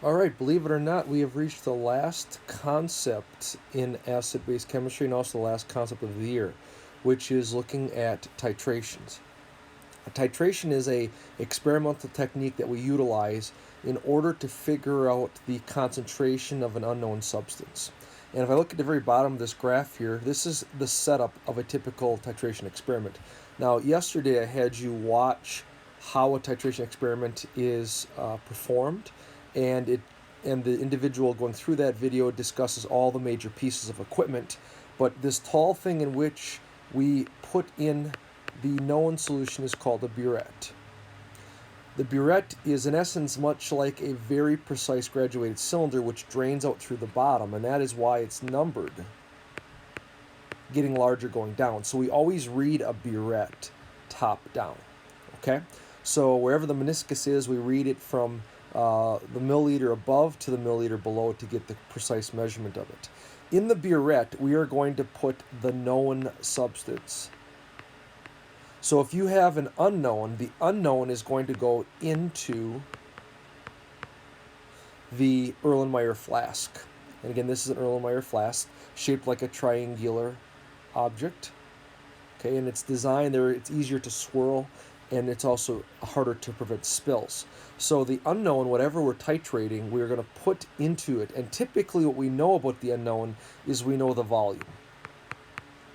All right, believe it or not, we have reached the last concept in acid-base chemistry and also the last concept of the year, which is looking at titrations. A titration is a experimental technique that we utilize in order to figure out the concentration of an unknown substance. And if I look at the very bottom of this graph here, this is the setup of a typical titration experiment. Now, yesterday I had you watch how a titration experiment is performed, and the individual going through that video discusses all the major pieces of equipment. But this tall thing in which we put in the known solution is called a burette. The burette is in essence much like a very precise graduated cylinder which drains out through the bottom, and that is why it's numbered, getting larger going down. So we always read a burette top down. Okay? So wherever the meniscus is, we read it from the milliliter above to the milliliter below to get the precise measurement of it. In the burette, we are going to put the known substance. So if you have an unknown, the unknown is going to go into the Erlenmeyer flask. And again, this is an Erlenmeyer flask shaped like a triangular object. Okay, and it's designed there, it's easier to swirl, and it's also harder to prevent spills. So the unknown, whatever we're titrating, we're going to put into it. And typically what we know about the unknown is we know the volume.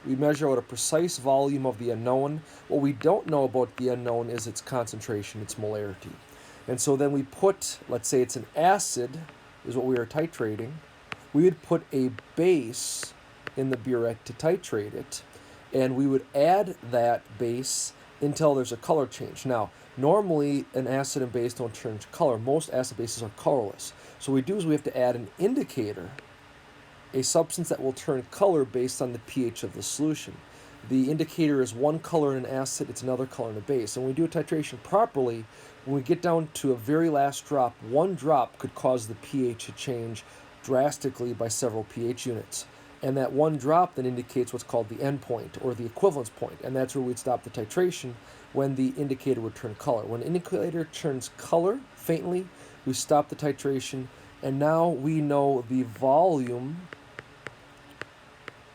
We measure out a precise volume of the unknown. What we don't know about the unknown is its concentration, its molarity. And so then we put, let's say it's an acid, is what we are titrating. We would put a base in the burette to titrate it, and we would add that base until there's a color change. Now, normally an acid and base don't change color. Most acid bases are colorless. So what we do is we have to add an indicator, a substance that will turn color based on the pH of the solution. The indicator is one color in an acid, it's another color in a base. And when we do a titration properly, when we get down to a very last drop, one drop could cause the pH to change drastically by several pH units. And that one drop then indicates what's called the end point, or the equivalence point, and that's where we'd stop the titration when the indicator would turn color. When the indicator turns color faintly, we stop the titration, and now we know the volume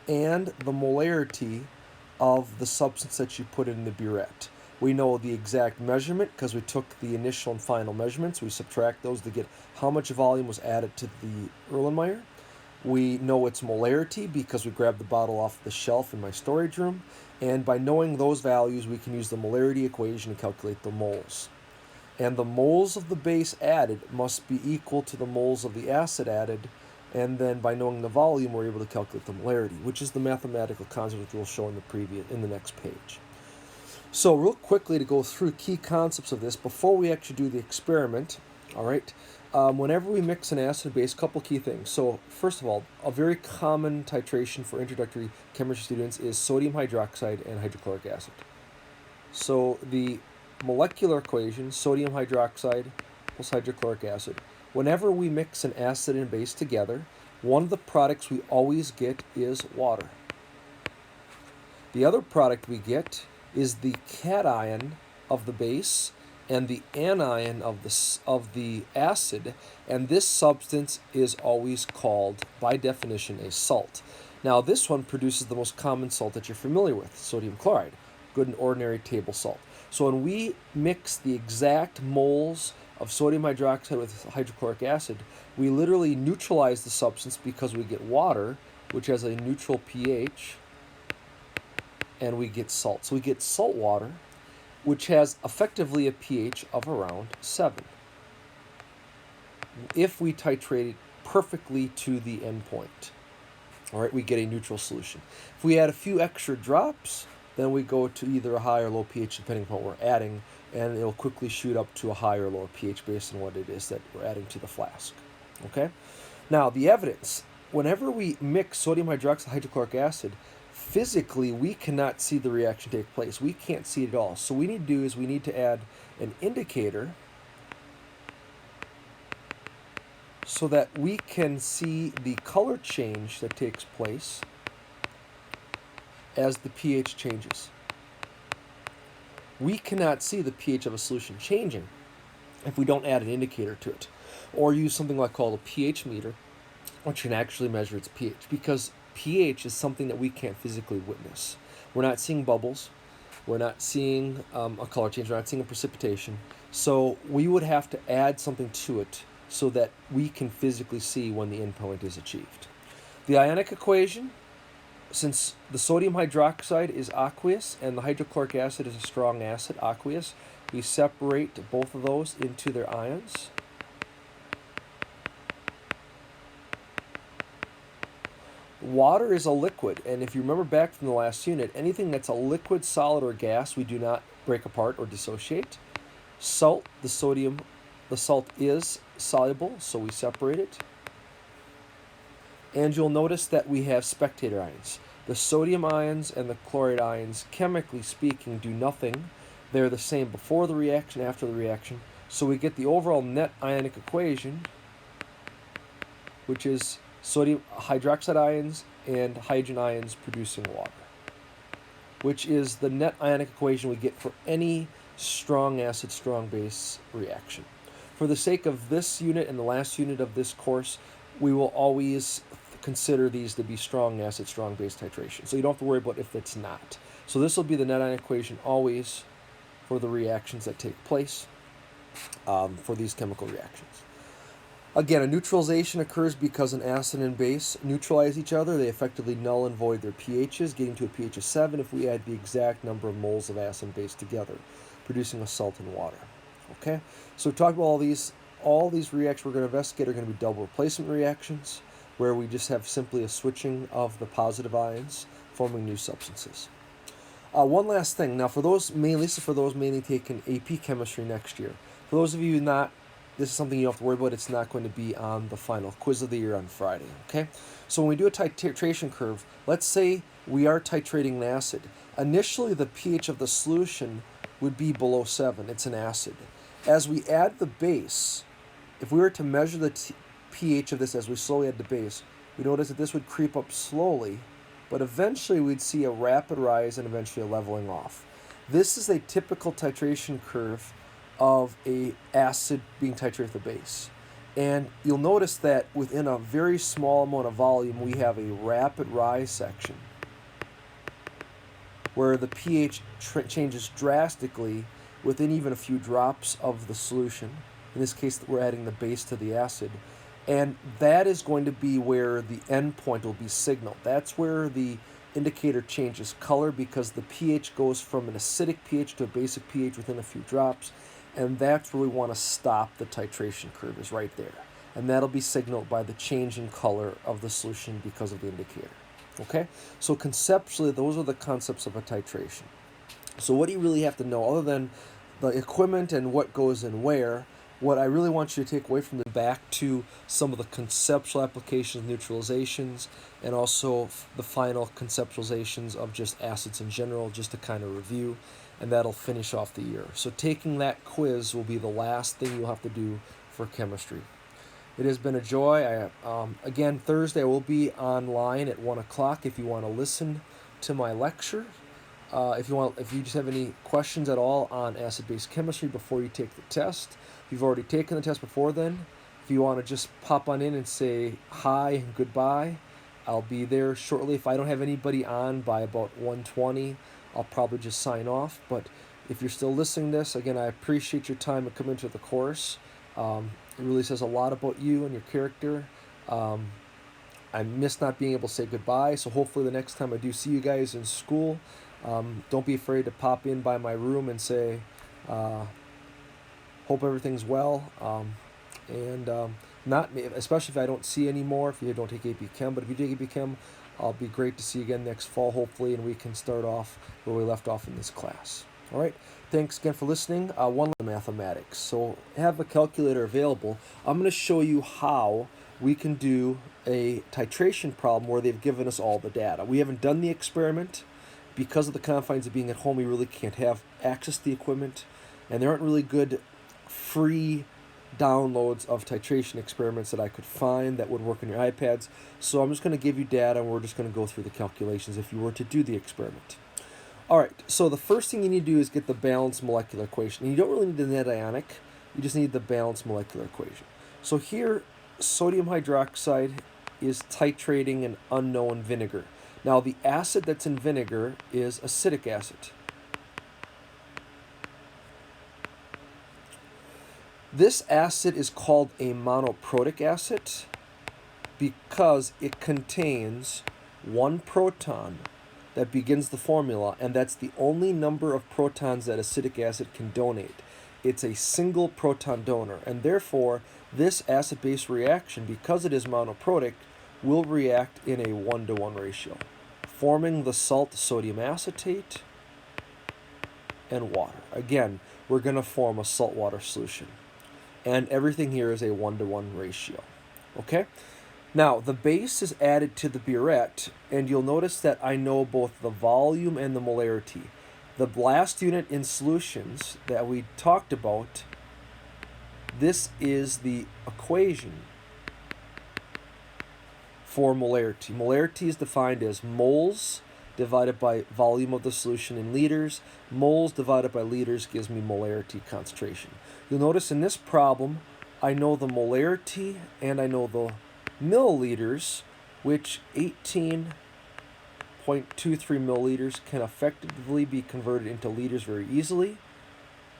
and the molarity of the substance that you put in the burette. We know the exact measurement because we took the initial and final measurements. We subtract those to get how much volume was added to the Erlenmeyer. We know its molarity because we grabbed the bottle off the shelf in my storage room. And by knowing those values, we can use the molarity equation to calculate the moles. And the moles of the base added must be equal to the moles of the acid added. And then by knowing the volume, we're able to calculate the molarity, which is the mathematical concept which we'll show in the next page. So real quickly to go through key concepts of this before we actually do the experiment, all right? Whenever we mix an acid and base, a couple key things. So first of all, a very common titration for introductory chemistry students is sodium hydroxide and hydrochloric acid. So the molecular equation, sodium hydroxide plus hydrochloric acid, whenever we mix an acid and base together, one of the products we always get is water. The other product we get is the cation of the base and the anion of the acid, and this substance is always called, by definition, a salt. Now this one produces the most common salt that you're familiar with, sodium chloride, good and ordinary table salt. So when we mix the exact moles of sodium hydroxide with hydrochloric acid, we literally neutralize the substance because we get water, which has a neutral pH, and we get salt. So we get salt water, which has effectively a pH of around 7. If we titrate it perfectly to the end point, all right, we get a neutral solution. If we add a few extra drops, then we go to either a high or low pH depending upon what we're adding, and it'll quickly shoot up to a higher or lower pH based on what it is that we're adding to the flask. Okay? Now, the evidence, whenever we mix sodium hydroxide hydrochloric acid, physically we cannot see the reaction take place. We can't see it at all. So what we need to do is we need to add an indicator so that we can see the color change that takes place as the pH changes. We cannot see the pH of a solution changing if we don't add an indicator to it, or use something like called a pH meter, which can actually measure its pH, because pH is something that we can't physically witness. We're not seeing bubbles, we're not seeing a color change, we're not seeing a precipitation, so we would have to add something to it so that we can physically see when the endpoint is achieved. The ionic equation, since the sodium hydroxide is aqueous and the hydrochloric acid is a strong acid, aqueous, we separate both of those into their ions. Water is a liquid, and if you remember back from the last unit, anything that's a liquid, solid, or gas, we do not break apart or dissociate. Salt, the salt is soluble, so we separate it. And you'll notice that we have spectator ions. The sodium ions and the chloride ions, chemically speaking, do nothing. They're the same before the reaction, after the reaction. So we get the overall net ionic equation, which is sodium hydroxide ions and hydrogen ions producing water, which is the net ionic equation we get for any strong acid, strong base reaction. For the sake of this unit and the last unit of this course, we will always consider these to be strong acid, strong base titration. So you don't have to worry about if it's not. So this will be the net ionic equation always for the reactions that take place for these chemical reactions. Again, a neutralization occurs because an acid and base neutralize each other. They effectively null and void their pHs, getting to a pH of 7 if we add the exact number of moles of acid and base together, producing a salt and water. Okay, so we talked about all these reactions we're going to investigate are going to be double replacement reactions, where we just have simply a switching of the positive ions, forming new substances. One last thing. Now, for those mainly taking AP chemistry next year, for those of you not, this is something you don't have to worry about. It's not going to be on the final quiz of the year on Friday. Okay, so when we do a titration curve, let's say we are titrating an acid. Initially, the pH of the solution would be below 7. It's an acid. As we add the base, if we were to measure the pH of this as we slowly add the base, we notice that this would creep up slowly, but eventually we'd see a rapid rise and eventually a leveling off. This is a typical titration curve of a acid being titrated with a base. And you'll notice that within a very small amount of volume, we have a rapid rise section where the pH changes drastically within even a few drops of the solution. In this case, we're adding the base to the acid. And that is going to be where the endpoint will be signaled. That's where the indicator changes color, because the pH goes from an acidic pH to a basic pH within a few drops. And that's where we want to stop the titration curve, is right there. And that'll be signaled by the change in color of the solution because of the indicator. Okay? So conceptually, those are the concepts of a titration. So what do you really have to know, other than the equipment and what goes in where? What I really want you to take away from the back to some of the conceptual applications, neutralizations, and also the final conceptualizations of just acids in general, just to kind of review, and that'll finish off the year. So taking that quiz will be the last thing you'll have to do for chemistry. It has been a joy. Again, Thursday I will be online at 1 o'clock if you want to listen to my lecture. If you just have any questions at all on acid-base chemistry before you take the test. If you've already taken the test before then, if you want to just pop on in and say hi and goodbye, I'll be there shortly. If I don't have anybody on by about 1:20, I'll probably just sign off. But if you're still listening to this, again, I appreciate your time and coming to the course. It really says a lot about you and your character. I miss not being able to say goodbye, so hopefully the next time I do see you guys in school, don't be afraid to pop in by my room and say, hope everything's well, not especially if I don't see any more, if you don't take AP Chem, but if you take AP Chem, I'll be great to see you again next fall, hopefully, and we can start off where we left off in this class. All right, thanks again for listening. One mathematics. So have a calculator available. I'm going to show you how we can do a titration problem where they've given us all the data. We haven't done the experiment. Because of the confines of being at home, we really can't have access to the equipment, and there aren't really good free downloads of titration experiments that I could find that would work on your iPads. So I'm just going to give you data, and we're just going to go through the calculations if you were to do the experiment. All right, so the first thing you need to do is get the balanced molecular equation. And you don't really need the net ionic. You just need the balanced molecular equation. So here, sodium hydroxide is titrating an unknown vinegar. Now the acid that's in vinegar is acetic acid. This acid is called a monoprotic acid because it contains one proton that begins the formula, and that's the only number of protons that acetic acid can donate. It's a single proton donor, and therefore this acid-base reaction, because it is monoprotic, will react in a 1-to-1 ratio, forming the salt sodium acetate and water. Again, we're going to form a saltwater solution. And everything here is a 1-to-1 ratio. Okay? Now, the base is added to the burette, and you'll notice that I know both the volume and the molarity. The blast unit in solutions that we talked about, this is the equation for molarity. Molarity is defined as moles divided by volume of the solution in liters. Moles divided by liters gives me molarity concentration. You'll notice in this problem, I know the molarity and I know the milliliters, which 18.23 milliliters can effectively be converted into liters very easily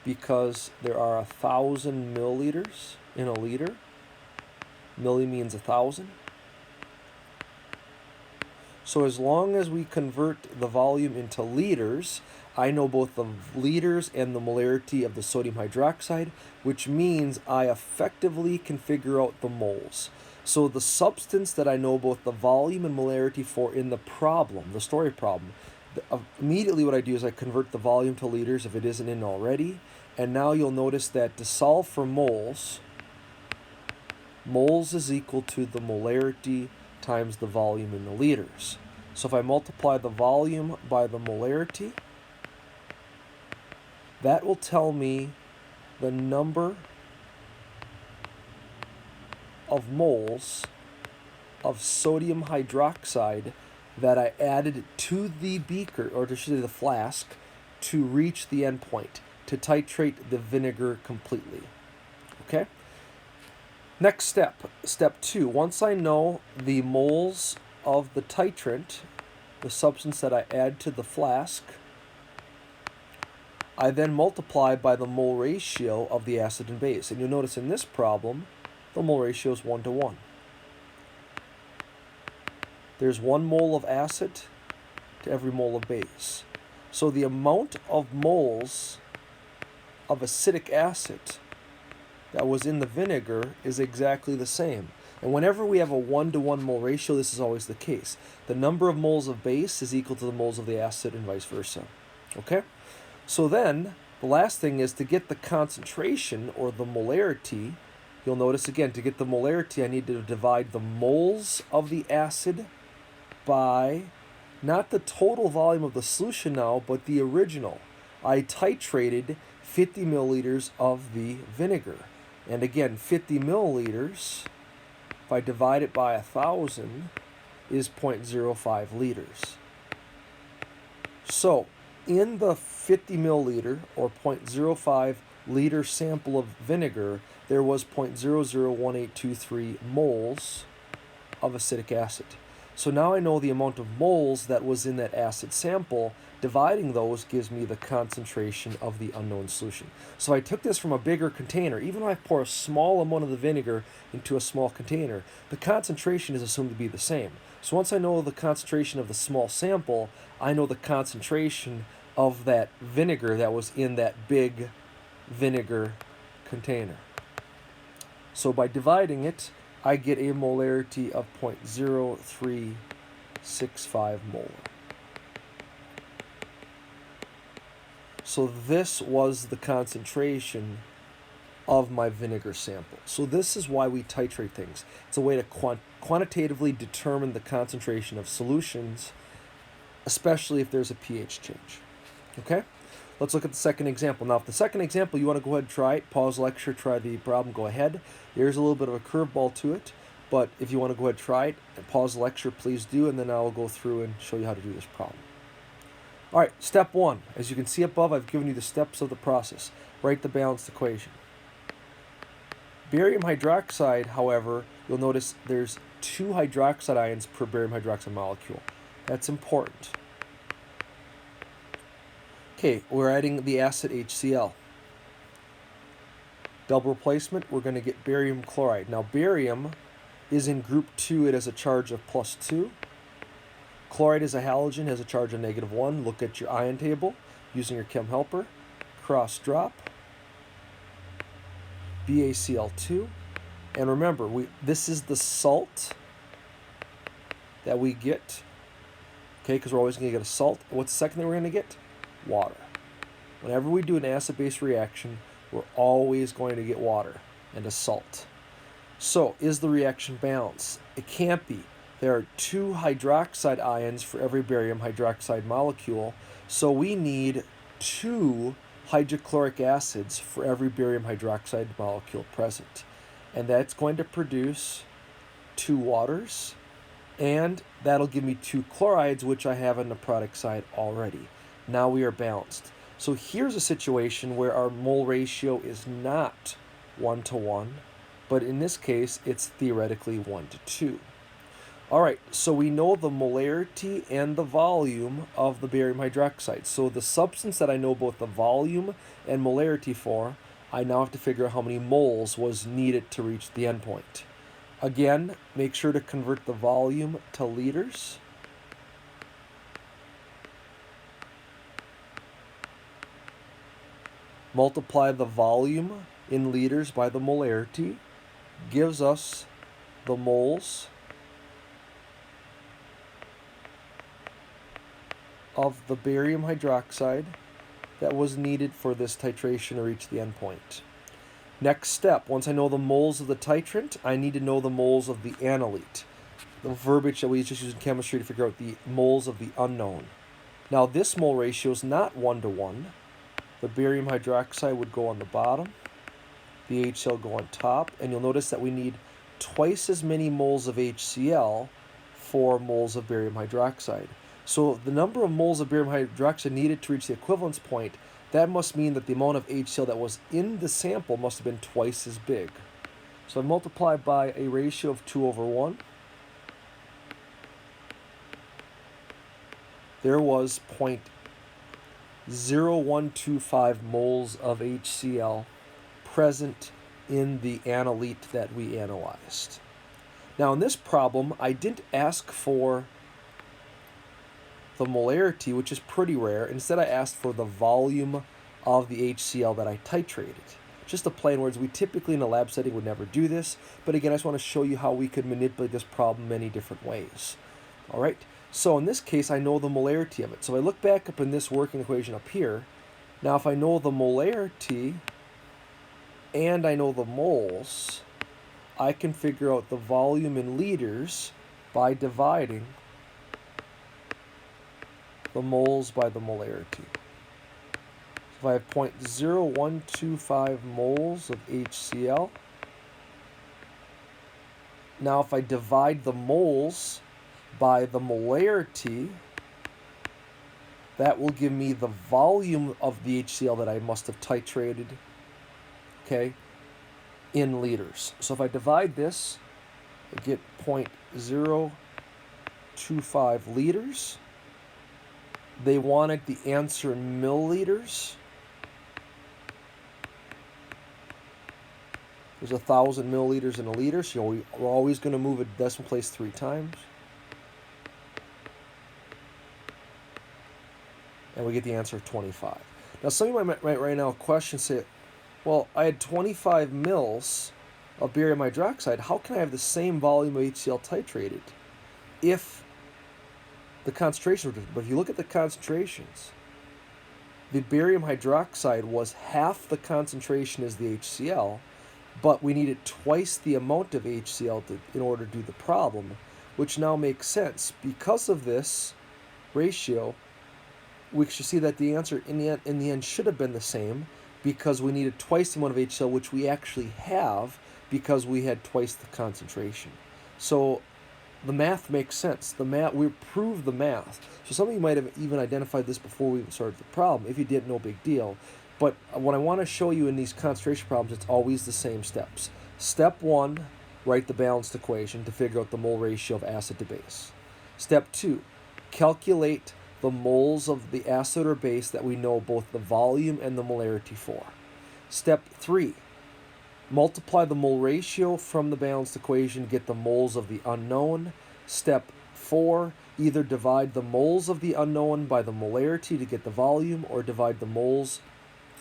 because there are 1,000 milliliters in a liter. Milli means 1,000. So as long as we convert the volume into liters, I know both the liters and the molarity of the sodium hydroxide, which means I effectively can figure out the moles. So the substance that I know both the volume and molarity for in the problem, the story problem, immediately what I do is I convert the volume to liters if it isn't in already. And now you'll notice that to solve for moles, moles is equal to the molarity times the volume in the liters. So if I multiply the volume by the molarity, that will tell me the number of moles of sodium hydroxide that I added to the beaker, or to say the flask, to reach the end point, to titrate the vinegar completely. Okay? Next step, step 2. Once I know the moles of the titrant, the substance that I add to the flask, I then multiply by the mole ratio of the acid and base. And you'll notice in this problem, the mole ratio is 1-to-1. There's 1 mole of acid to every mole of base. So the amount of moles of acetic acid that was in the vinegar is exactly the same. And whenever we have a 1-to-1 mole ratio, this is always the case. The number of moles of base is equal to the moles of the acid and vice versa. Okay? So then, the last thing is to get the concentration, or the molarity. You'll notice again, to get the molarity, I need to divide the moles of the acid by not the total volume of the solution now, but the original. I titrated 50 milliliters of the vinegar. And again, 50 milliliters, if I divide it by 1,000, is 0.05 liters. So, in the 50 milliliter, or 0.05 liter sample of vinegar, there was 0.001823 moles of acetic acid. So now I know the amount of moles that was in that acid sample. Dividing those gives me the concentration of the unknown solution. So I took this from a bigger container. Even if I pour a small amount of the vinegar into a small container, the concentration is assumed to be the same. So once I know the concentration of the small sample, I know the concentration of that vinegar that was in that big vinegar container. So by dividing it, I get a molarity of 0.0365 molar. So this was the concentration of my vinegar sample. So this is why we titrate things. It's a way to quantitatively determine the concentration of solutions, especially if there's a pH change. Okay? Let's look at the second example. Now, if the second example you want to go ahead and try it, pause the lecture, try the problem, go ahead. There's a little bit of a curveball to it, but if you want to go ahead and try it and pause the lecture, please do, and then I'll go through and show you how to do this problem. All right, step 1. As you can see above, I've given you the steps of the process. Write the balanced equation. Barium hydroxide, however, you'll notice there's 2 hydroxide ions per barium hydroxide molecule. That's important. Okay, we're adding the acid HCl. Double replacement, we're going to get barium chloride. Now barium is in group 2, it has a charge of +2. Chloride is a halogen, has a charge of -1. Look at your ion table using your chem helper. Cross drop. BaCl2. And remember, this is the salt that we get. Okay, because we're always going to get a salt. What's the second thing we're going to get? Water. Whenever we do an acid-base reaction, we're always going to get water and a salt. So, is the reaction balanced? It can't be. There are 2 hydroxide ions for every barium hydroxide molecule, so we need 2 hydrochloric acids for every barium hydroxide molecule present. And that's going to produce 2 waters, and that'll give me 2 chlorides, which I have on the product side already. Now we are balanced. So here's a situation where our mole ratio is not 1:1, but in this case, it's theoretically 1:2. All right, so we know the molarity and the volume of the barium hydroxide. So the substance that I know both the volume and molarity for, I now have to figure out how many moles was needed to reach the endpoint. Again, make sure to convert the volume to liters. Multiply the volume in liters by the molarity, gives us the moles of the barium hydroxide that was needed for this titration to reach the endpoint. Next step, once I know the moles of the titrant, I need to know the moles of the analyte. The verbiage that we just use in chemistry to figure out the moles of the unknown. Now this mole ratio is not 1:1. The barium hydroxide would go on the bottom, the HCl go on top, and you'll notice that we need twice as many moles of HCl for moles of barium hydroxide. So the number of moles of barium hydroxide needed to reach the equivalence point, that must mean that the amount of HCl that was in the sample must have been twice as big. So I multiply by a ratio of 2/1. There was 0.0125 moles of HCl present in the analyte that we analyzed. Now in this problem, I didn't ask for the molarity, which is pretty rare. Instead, I asked for the volume of the HCl that I titrated. Just a plain words, we typically in a lab setting would never do this, but again, I just want to show you how we could manipulate this problem many different ways. All right, so in this case, I know the molarity of it. So if I look back up in this working equation up here, now if I know the molarity and I know the moles, I can figure out the volume in liters by dividing the moles by the molarity. So if I have 0.0125 moles of HCl, now if I divide the moles by the molarity, that will give me the volume of the HCl that I must have titrated, okay, in liters. So if I divide this, I get 0.025 liters. They wanted the answer in milliliters. There's 1,000 milliliters in a liter, so we're always going to move a decimal place 3 times. And we get the answer of 25. Now, some of you might right now question, say, well, I had 25 mils of barium hydroxide. How can I have the same volume of HCl titrated if the concentration were different? But if you look at the concentrations, the barium hydroxide was half the concentration as the HCl, but we needed twice the amount of HCl in order to do the problem, which now makes sense. Because of this ratio, we should see that the answer in the end should have been the same, because we needed twice the amount of HCl, which we actually have because we had twice the concentration. So the math makes sense. We proved the math. So some of you might have even identified this before we even started the problem. If you didn't, no big deal. But what I want to show you in these concentration problems, it's always the same steps. Step 1, write the balanced equation to figure out the mole ratio of acid to base. Step 2, calculate the moles of the acid or base that we know both the volume and the molarity for. Step 3, multiply the mole ratio from the balanced equation to get the moles of the unknown. Step 4, either divide the moles of the unknown by the molarity to get the volume, or divide the moles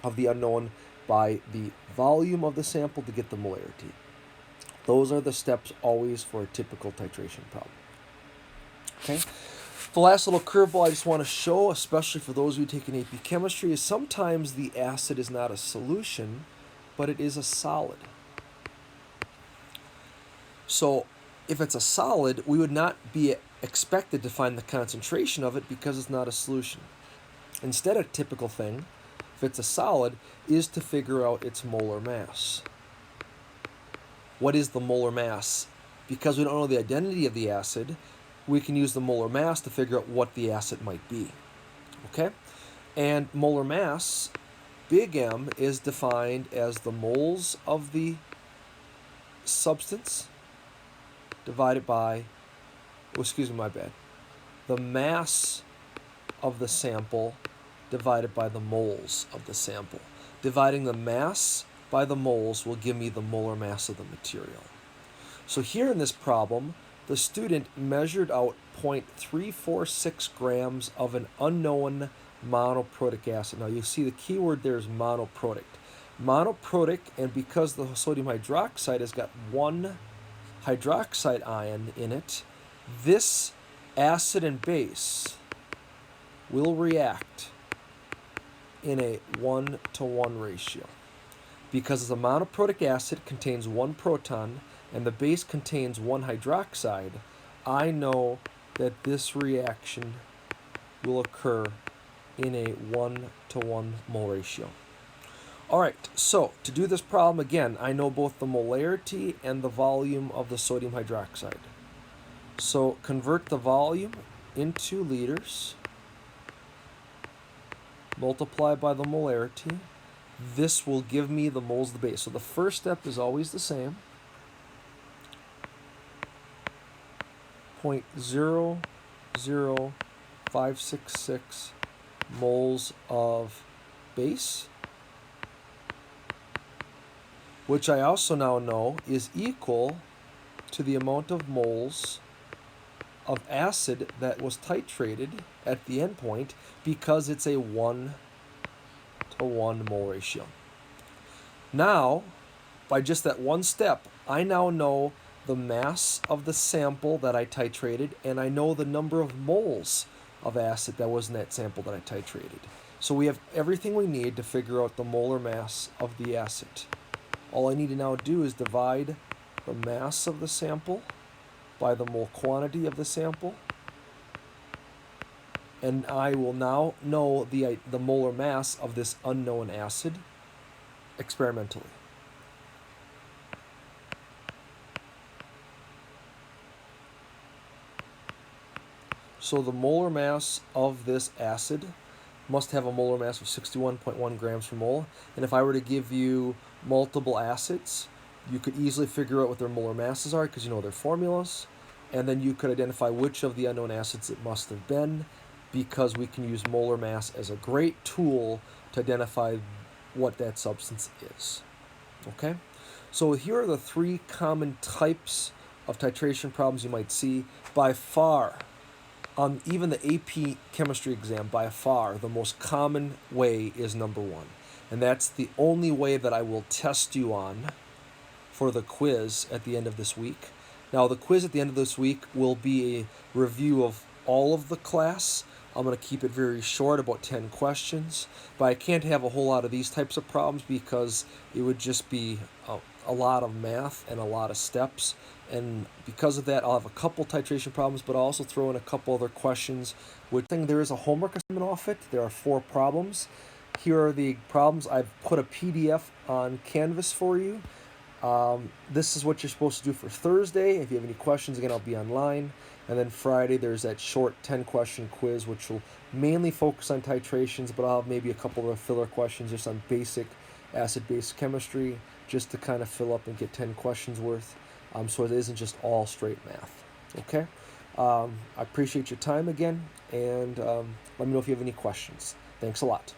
of the unknown by the volume of the sample to get the molarity. Those are the steps always for a typical titration problem. Okay. The last little curveball I just want to show, especially for those who take an AP chemistry, is sometimes the acid is not a solution, but it is a solid. So if it's a solid, we would not be expected to find the concentration of it because it's not a solution. Instead, a typical thing, if it's a solid, is to figure out its molar mass. What is the molar mass? Because we don't know the identity of the acid, we can use the molar mass to figure out what the acid might be. Okay? And molar mass, big M, is defined as the moles of the substance divided by, the mass of the sample divided by the moles of the sample. Dividing the mass by the moles will give me the molar mass of the material. So here in this problem, the student measured out 0.346 grams of an unknown monoprotic acid. Now you see the key word there is monoprotic. Monoprotic, and because the sodium hydroxide has got one hydroxide ion in it, this acid and base will react in a 1-to-1 ratio. Because the monoprotic acid contains one proton and the base contains one hydroxide, I know that this reaction will occur in a 1-to-1 mole ratio. Alright, so to do this problem again, I know both the molarity and the volume of the sodium hydroxide. So convert the volume into liters, multiply by the molarity. This will give me the moles of the base. So the first step is always the same. 0.00566 moles of base, which I also now know is equal to the amount of moles of acid that was titrated at the end point, because it's a 1-to-1 mole ratio. Now, by just that one step, I now know the mass of the sample that I titrated, and I know the number of moles of acid that was in that sample that I titrated. So we have everything we need to figure out the molar mass of the acid. All I need to now do is divide the mass of the sample by the mole quantity of the sample, and I will now know the molar mass of this unknown acid experimentally. So the molar mass of this acid must have a molar mass of 61.1 grams per mole. And if I were to give you multiple acids, you could easily figure out what their molar masses are because you know their formulas. And then you could identify which of the unknown acids it must have been, because we can use molar mass as a great tool to identify what that substance is. Okay? So here are the three common types of titration problems you might see. By far, on even the AP chemistry exam, by far, the most common way is number 1. And that's the only way that I will test you on for the quiz at the end of this week. Now, the quiz at the end of this week will be a review of all of the class. I'm going to keep it very short, about 10 questions. But I can't have a whole lot of these types of problems because it would just be a lot of math and a lot of steps. And because of that, I'll have a couple titration problems, but I'll also throw in a couple other questions. There is a homework assignment off it. There are 4 problems. Here are the problems. I've put a PDF on Canvas for you. This is what you're supposed to do for Thursday. If you have any questions, again, I'll be online. And then Friday, there's that short 10-question quiz, which will mainly focus on titrations, but I'll have maybe a couple of filler questions just on basic acid-base chemistry. just to kind of fill up and get 10 questions worth. So it isn't just all straight math. Okay? I appreciate your time again, and let me know if you have any questions. Thanks a lot.